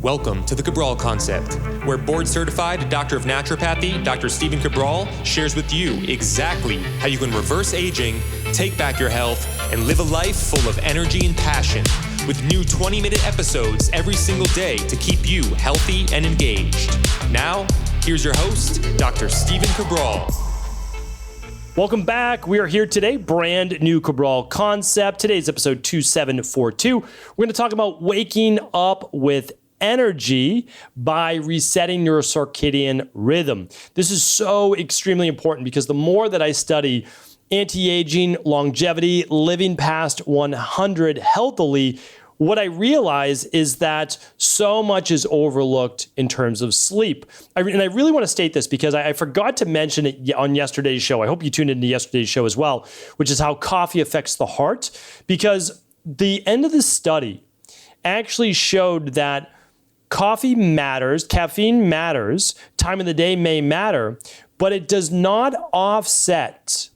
Welcome to the Cabral Concept, where board-certified Doctor of Naturopathy, Dr. Stephen Cabral, shares with you exactly how you can reverse aging, take back your health, and live a life full of energy and passion, with new 20-minute episodes every single day to keep you healthy and engaged. Now, here's your host, Dr. Stephen Cabral. Welcome back. We are here today, brand new Cabral Concept. Today's episode 2742. We're going to talk about waking up with energy by resetting your circadian rhythm. This is so extremely important because the more that I study anti-aging, longevity, living past 100 healthily, what I realize is that so much is overlooked in terms of sleep. And I really want to state this because I forgot to mention it on yesterday's show. I hope you tuned into yesterday's show as well, which is how coffee affects the heart. Because the end of the study actually showed that coffee matters, caffeine matters, time of the day may matter, but it does not offset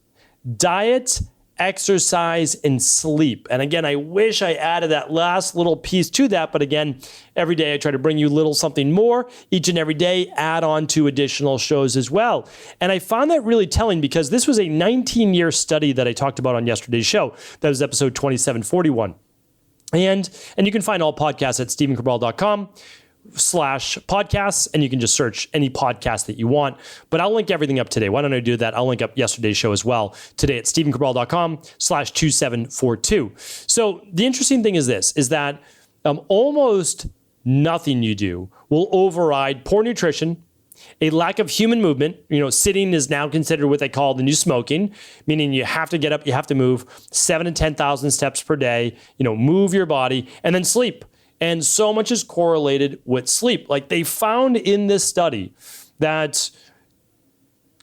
diet, exercise, and sleep. And again, I wish I added that last little piece to that, but again, every day I try to bring you little something more, each and every day, add on to additional shows as well. And I found that really telling because this was a 19-year study that I talked about on yesterday's show. That was episode 2741. And you can find all podcasts at stephencabral.com/podcasts, and you can just search any podcast that you want. But I'll link everything up today. Why don't I do that? I'll link up yesterday's show as well today at stephencabral.com/2742. So the interesting thing is this, is that almost nothing you do will override poor nutrition, a lack of human movement. Sitting is now considered what they call the new smoking, meaning you have to get up, you have to move 7,000 to 10,000 steps per day, move your body, and then sleep. And so much is correlated with sleep. Like they found in this study that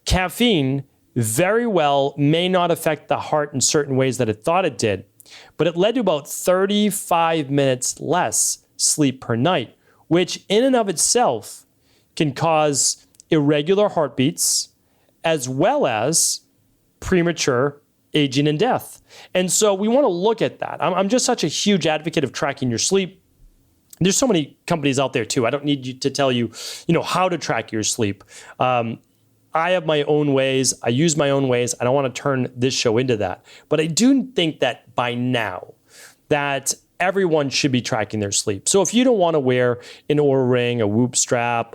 caffeine very well may not affect the heart in certain ways that it thought it did, but it led to about 35 minutes less sleep per night, which in and of itself can cause irregular heartbeats as well as premature aging and death. And so we want to look at that. I'm just such a huge advocate of tracking your sleep. There's so many companies out there too. I don't need you to tell you, how to track your sleep. I have my own ways. I use my own ways. I don't want to turn this show into that. But I do think that by now that everyone should be tracking their sleep. So if you don't want to wear an Oura Ring, a Whoop strap,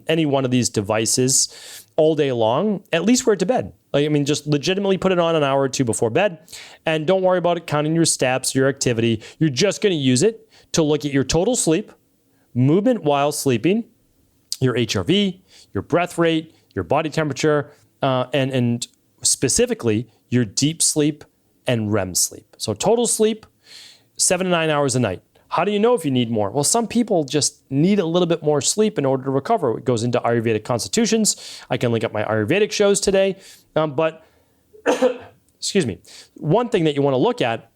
any one of these devices all day long, at least wear it to bed. Just legitimately put it on an hour or two before bed, and don't worry about it counting your steps, your activity. You're just going to use it to look at your total sleep, movement while sleeping, your HRV, your breath rate, your body temperature, and specifically your deep sleep and REM sleep. So total sleep, 7 to 9 hours a night. How do you know if you need more? Well, some people just need a little bit more sleep in order to recover. It goes into Ayurvedic constitutions. I can link up my Ayurvedic shows today. But excuse me. One thing that you want to look at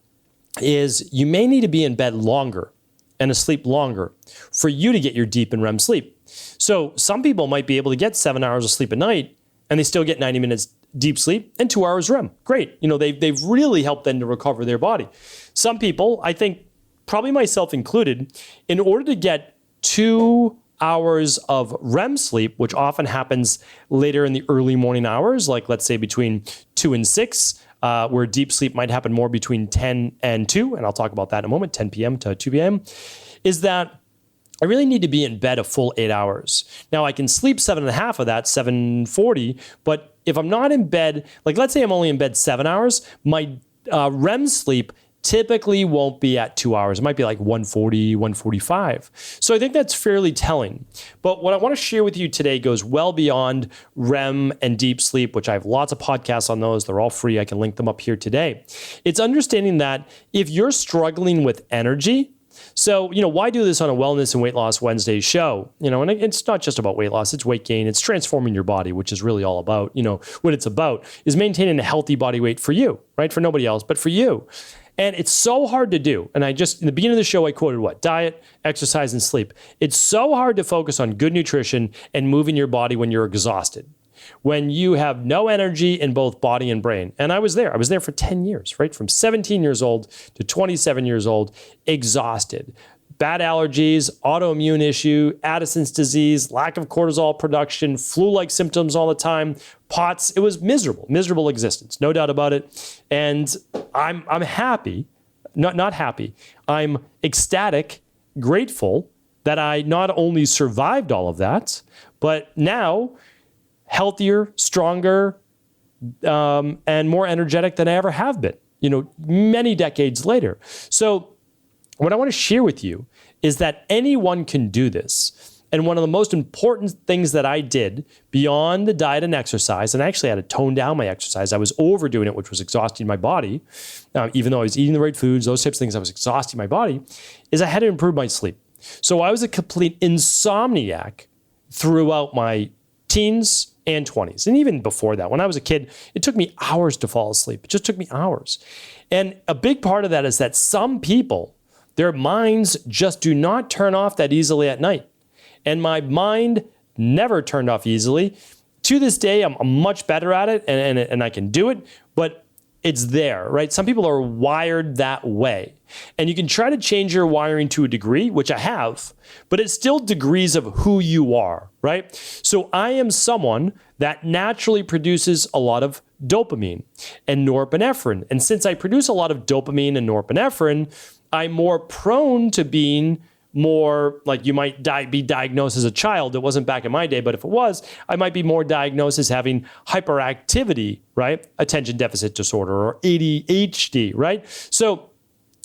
is you may need to be in bed longer and asleep longer for you to get your deep and REM sleep. So some people might be able to get 7 hours of sleep a night and they still get 90 minutes deep sleep and 2 hours REM. Great. They've really helped them to recover their body. Some people, I think, probably myself included, in order to get 2 hours of REM sleep, which often happens later in the early morning hours, like let's say between 2 and 6, where deep sleep might happen more between 10 and 2, and I'll talk about that in a moment, 10 p.m. to 2 p.m., is that I really need to be in bed a full 8 hours. Now, I can sleep 7.5 of that, 7:40, but if I'm not in bed, like let's say I'm only in bed 7 hours, my REM sleep typically won't be at 2 hours. It might be like 1:40, 1:45. So I think that's fairly telling. But what I want to share with you today goes well beyond REM and deep sleep, which I have lots of podcasts on those. They're all free. I can link them up here today. It's understanding that if you're struggling with energy, so, why do this on a Wellness and Weight Loss Wednesday show? And it's not just about weight loss, it's weight gain, it's transforming your body, which is really all about, what it's about is maintaining a healthy body weight for you, right? For nobody else, but for you. And it's so hard to do. And in the beginning of the show, I quoted what? Diet, exercise, and sleep. It's so hard to focus on good nutrition and moving your body when you're exhausted, when you have no energy in both body and brain. And I was there. I was there for 10 years, right? From 17 years old to 27 years old, exhausted, bad allergies, autoimmune issue, Addison's disease, lack of cortisol production, flu-like symptoms all the time, POTS. It was miserable existence, no doubt about it. And I'm happy, not happy. I'm ecstatic, grateful that I not only survived all of that, but now healthier, stronger, and more energetic than I ever have been, many decades later. So what I want to share with you is that anyone can do this. And one of the most important things that I did beyond the diet and exercise, and I actually had to tone down my exercise. I was overdoing it, which was exhausting my body. Even though I was eating the right foods, those types of things, I was exhausting my body, is I had to improve my sleep. So I was a complete insomniac throughout my teens and 20s. And even before that, when I was a kid, it took me hours to fall asleep. It just took me hours. And a big part of that is that some people, their minds just do not turn off that easily at night. And my mind never turned off easily. To this day, I'm much better at it and I can do it, but it's there, right? Some people are wired that way. And you can try to change your wiring to a degree, which I have, but it's still degrees of who you are, right? So I am someone that naturally produces a lot of dopamine and norepinephrine. And since I produce a lot of dopamine and norepinephrine, I'm more prone to being more like you might be diagnosed as a child. It wasn't back in my day, but if it was, I might be more diagnosed as having hyperactivity, right? Attention deficit disorder or ADHD, right? So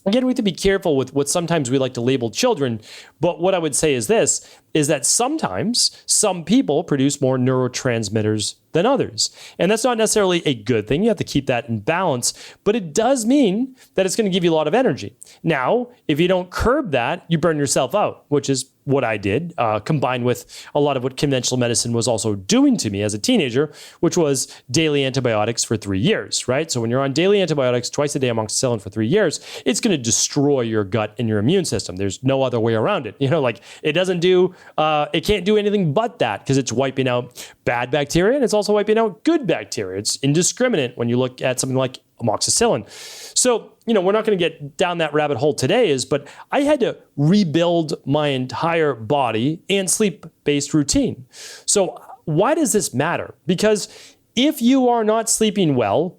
again, we have to be careful with what sometimes we like to label children. But what I would say is this, is that sometimes some people produce more neurotransmitters than others. And that's not necessarily a good thing. You have to keep that in balance, but it does mean that it's going to give you a lot of energy. Now, if you don't curb that, you burn yourself out, which is what I did, combined with a lot of what conventional medicine was also doing to me as a teenager, which was daily antibiotics for 3 years, right? So when you're on daily antibiotics, twice a day amoxicillin for 3 years, it's going to destroy your gut and your immune system. There's no other way around it. It can't do anything but that because it's wiping out bad bacteria and it's also wiping out good bacteria. It's indiscriminate when you look at something like amoxicillin. So, we're not going to get down that rabbit hole today, but I had to rebuild my entire body and sleep-based routine. So why does this matter? Because if you are not sleeping well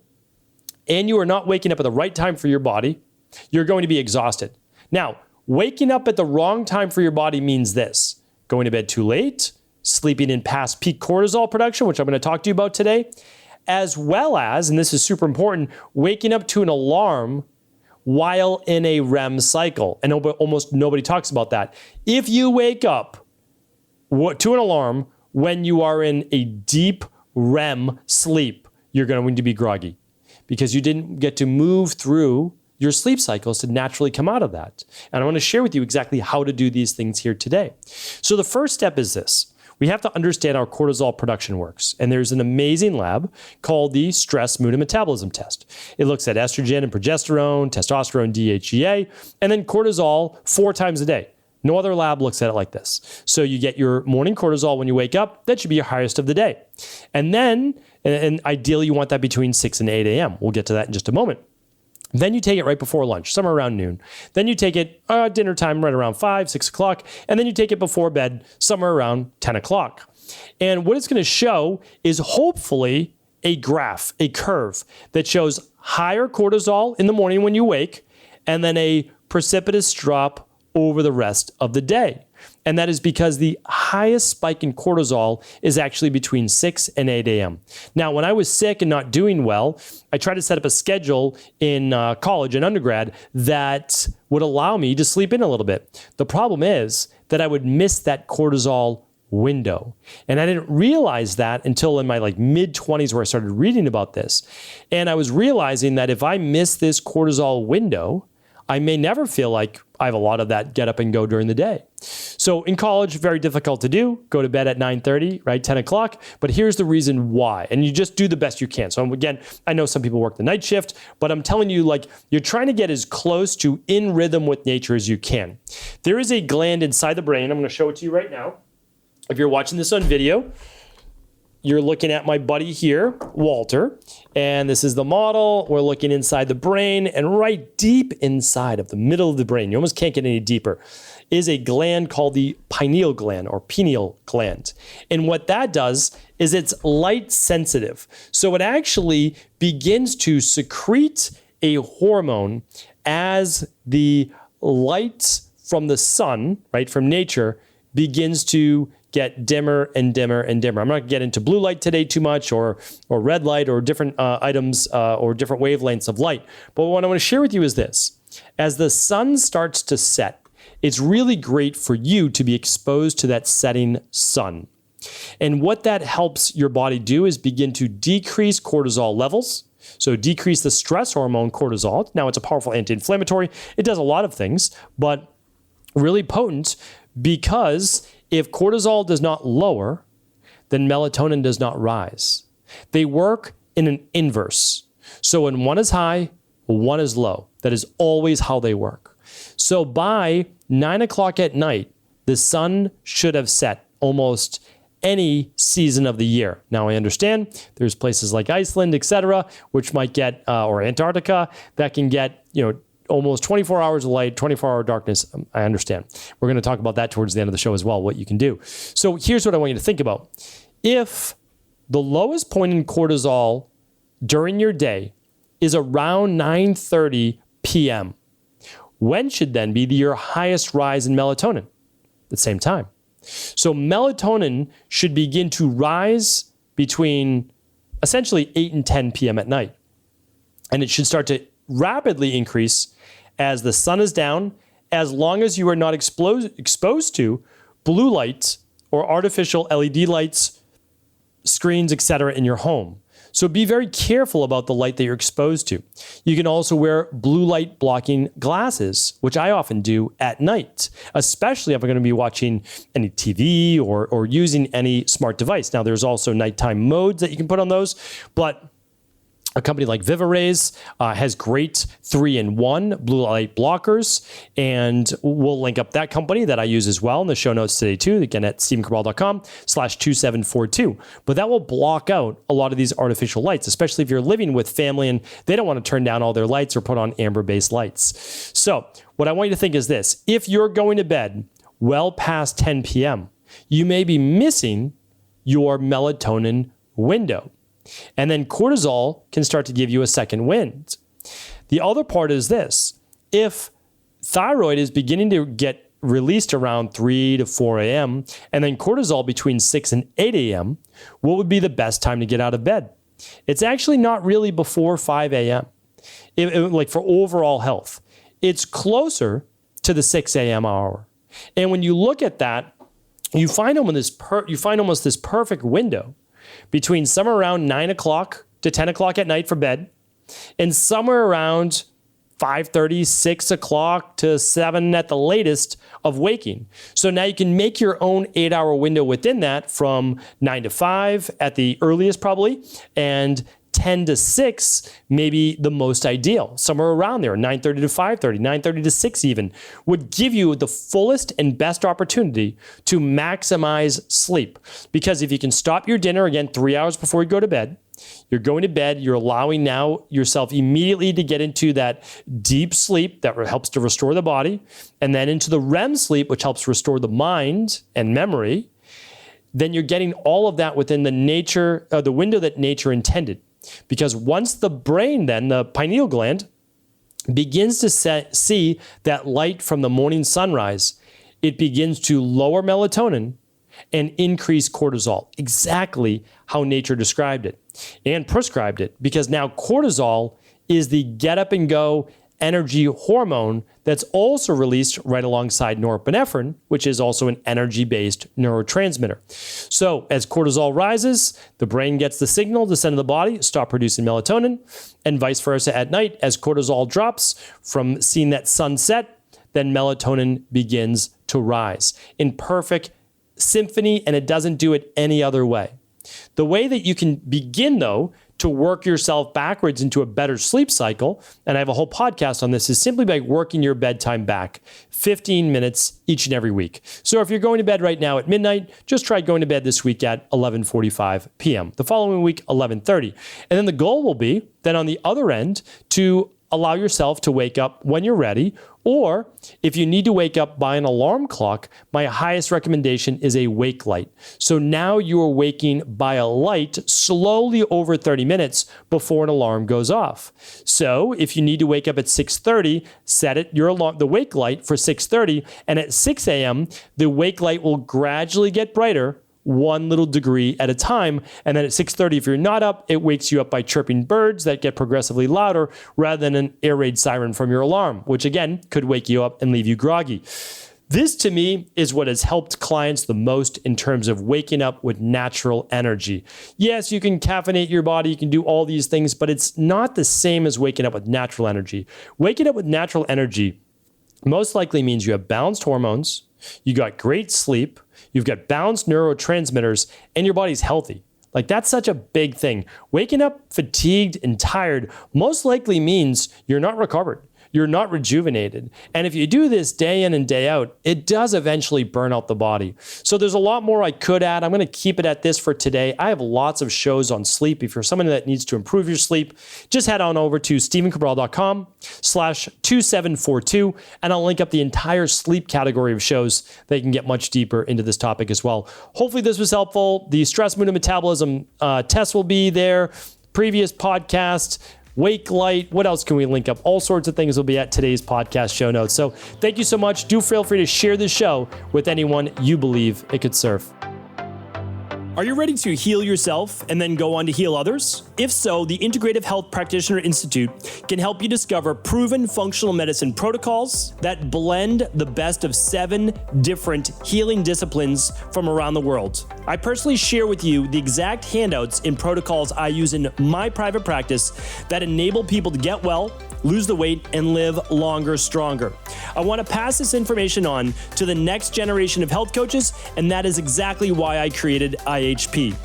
and you are not waking up at the right time for your body, you're going to be exhausted. Now, waking up at the wrong time for your body means this: going to bed too late, sleeping in past peak cortisol production, which I'm going to talk to you about today, as well as, and this is super important, waking up to an alarm while in a REM cycle. And almost nobody talks about that. If you wake up to an alarm when you are in a deep REM sleep, you're going to be groggy because you didn't get to move through your sleep cycles to naturally come out of that. And I want to share with you exactly how to do these things here today. So the first step is this. We have to understand how cortisol production works. And there's an amazing lab called the Stress, Mood, and Metabolism Test. It looks at estrogen and progesterone, testosterone, DHEA, and then cortisol 4 times a day. No other lab looks at it like this. So you get your morning cortisol when you wake up. That should be your highest of the day. And then, and ideally you want that between 6 and 8 a.m. We'll get to that in just a moment. Then you take it right before lunch, somewhere around noon. Then you take it dinner time right around 5, 6 o'clock. And then you take it before bed, somewhere around 10 o'clock. And what it's going to show is hopefully a graph, a curve that shows higher cortisol in the morning when you wake, and then a precipitous drop over the rest of the day. And that is because the highest spike in cortisol is actually between 6 and 8 a.m. Now, when I was sick and not doing well, I tried to set up a schedule in college and undergrad that would allow me to sleep in a little bit. The problem is that I would miss that cortisol window. And I didn't realize that until in my mid-20s where I started reading about this. And I was realizing that if I miss this cortisol window, I may never feel like I have a lot of that get up and go during the day. So in college, very difficult to do. Go to bed at 9:30, right, 10 o'clock. But here's the reason why. And you just do the best you can. So again, I know some people work the night shift, but I'm telling you, you're trying to get as close to in rhythm with nature as you can. There is a gland inside the brain. I'm going to show it to you right now. If you're watching this on video, you're looking at my buddy here, Walter, and this is the model. We're looking inside the brain, and right deep inside of the middle of the brain, you almost can't get any deeper, is a gland called the pineal gland or pineal gland. And what that does is it's light sensitive. So it actually begins to secrete a hormone as the light from the sun, right, from nature, begins to get dimmer and dimmer and dimmer. I'm not going to get into blue light today too much, or red light, or different items or different wavelengths of light. But what I want to share with you is this. As the sun starts to set, it's really great for you to be exposed to that setting sun. And what that helps your body do is begin to decrease cortisol levels. So decrease the stress hormone cortisol. Now, it's a powerful anti-inflammatory. It does a lot of things, but really potent, because if cortisol does not lower, then melatonin does not rise. They work in an inverse. So when one is high, one is low. That is always how they work. So by 9 o'clock at night, the sun should have set almost any season of the year. Now, I understand there's places like Iceland, etc., which might get, or Antarctica, that can get, almost 24 hours of light, 24-hour darkness. I understand. We're going to talk about that towards the end of the show as well, what you can do. So here's what I want you to think about. If the lowest point in cortisol during your day is around 9:30 p.m., when should then be your highest rise in melatonin? At the same time. So melatonin should begin to rise between essentially 8 and 10 p.m. at night. And it should start to rapidly increase as the sun is down, as long as you are not exposed to blue light or artificial LED lights, screens, etc. in your home. So be very careful about the light that you're exposed to. You can also wear blue light blocking glasses, which I often do at night, especially if I'm going to be watching any TV or using any smart device. Now, there's also nighttime modes that you can put on those, but a company like Vivarays has great 3-in-1 blue light blockers, and we'll link up that company that I use as well in the show notes today too, again at StephenCabral.com/2742. But that will block out a lot of these artificial lights, especially if you're living with family and they don't want to turn down all their lights or put on amber-based lights. So what I want you to think is this. If you're going to bed well past 10 p.m., you may be missing your melatonin window. And then cortisol can start to give you a second wind. The other part is this. If thyroid is beginning to get released around 3 to 4 a.m., and then cortisol between 6 and 8 a.m., what would be the best time to get out of bed? It's actually not really before 5 a.m., like for overall health. It's closer to the 6 a.m. hour. And when you look at that, you find almost this perfect window between somewhere around 9 o'clock to 10 o'clock at night for bed, and somewhere around 5:30, 6 o'clock to 7 at the latest of waking. So now you can make your own 8-hour window within that, from 9 to 5 at the earliest probably, and 10 to 6 maybe the most ideal, somewhere around there, 9:30 to 5:30, 9:30 to 6 even, would give you the fullest and best opportunity to maximize sleep. Because if you can stop your dinner, again, 3 hours before you go to bed, you're going to bed, you're allowing now yourself immediately to get into that deep sleep that helps to restore the body, and then into the REM sleep, which helps restore the mind and memory, then you're getting all of that within the window that nature intended. Because once the brain, then the pineal gland, begins to see that light from the morning sunrise, it begins to lower melatonin and increase cortisol, exactly how nature described it and prescribed it. Because now cortisol is the get up and go energy hormone that's also released right alongside norepinephrine, which is also an energy-based neurotransmitter. So as cortisol rises, the brain gets the signal to send to the body, stop producing melatonin, and vice versa at night. As cortisol drops from seeing that sunset, then melatonin begins to rise in perfect symphony, and it doesn't do it any other way. The way that you can begin, though, to work yourself backwards into a better sleep cycle, and I have a whole podcast on this, is simply by working your bedtime back 15 minutes each and every week. So if you're going to bed right now at midnight, just try going to bed this week at 11:45 p.m. The following week, 11:30. And then the goal will be then on the other end to allow yourself to wake up when you're ready, or if you need to wake up by an alarm clock, my highest recommendation is a wake light. So now you are waking by a light slowly over 30 minutes before an alarm goes off. So if you need to wake up at 6:30, set it your alarm, the wake light for 6:30, and at 6 a.m., the wake light will gradually get brighter 1 little degree at a time. And then at 6:30, if you're not up, it wakes you up by chirping birds that get progressively louder rather than an air raid siren from your alarm, which again could wake you up and leave you groggy. This to me is what has helped clients the most in terms of waking up with natural energy. Yes, you can caffeinate your body, you can do all these things, but it's not the same as waking up with natural energy. Waking up with natural energy most likely means you have balanced hormones, you got great sleep, you've got balanced neurotransmitters, and your body's healthy. Like, that's such a big thing. Waking up fatigued and tired most likely means you're not recovered. You're not rejuvenated. And if you do this day in and day out, it does eventually burn out the body. So there's a lot more I could add. I'm going to keep it at this for today. I have lots of shows on sleep. If you're someone that needs to improve your sleep, just head on over to stephencabral.com/2742, and I'll link up the entire sleep category of shows that you can get much deeper into this topic as well. Hopefully this was helpful. The stress, mood, and metabolism test will be there. Previous podcast, wake light. What else can we link up? All sorts of things will be at today's podcast show notes. So thank you so much. Do feel free to share this show with anyone you believe it could serve. Are you ready to heal yourself and then go on to heal others? If so, the Integrative Health Practitioner Institute can help you discover proven functional medicine protocols that blend the best of 7 different healing disciplines from around the world. I personally share with you the exact handouts and protocols I use in my private practice that enable people to get well, lose the weight, and live longer, stronger. I want to pass this information on to the next generation of health coaches, and that is exactly why I created IHP.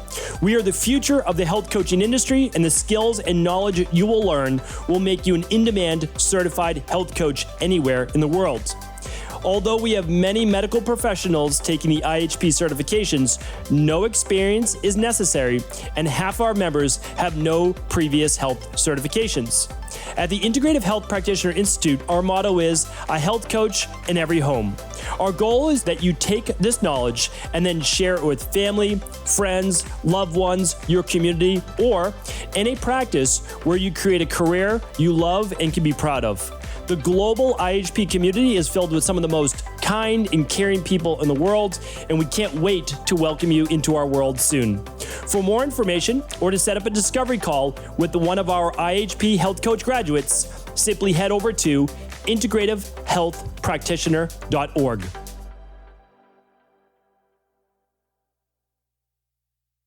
We are the future of the health coaching industry, and the skills and knowledge you will learn will make you an in-demand certified health coach anywhere in the world. Although we have many medical professionals taking the IHP certifications, no experience is necessary, and half our members have no previous health certifications. At the Integrative Health Practitioner Institute, our motto is a health coach in every home. Our goal is that you take this knowledge and then share it with family, friends, loved ones, your community, or in a practice where you create a career you love and can be proud of. The global IHP community is filled with some of the most kind and caring people in the world, and we can't wait to welcome you into our world soon. For more information or to set up a discovery call with one of our IHP Health Coach graduates, simply head over to integrativehealthpractitioner.org.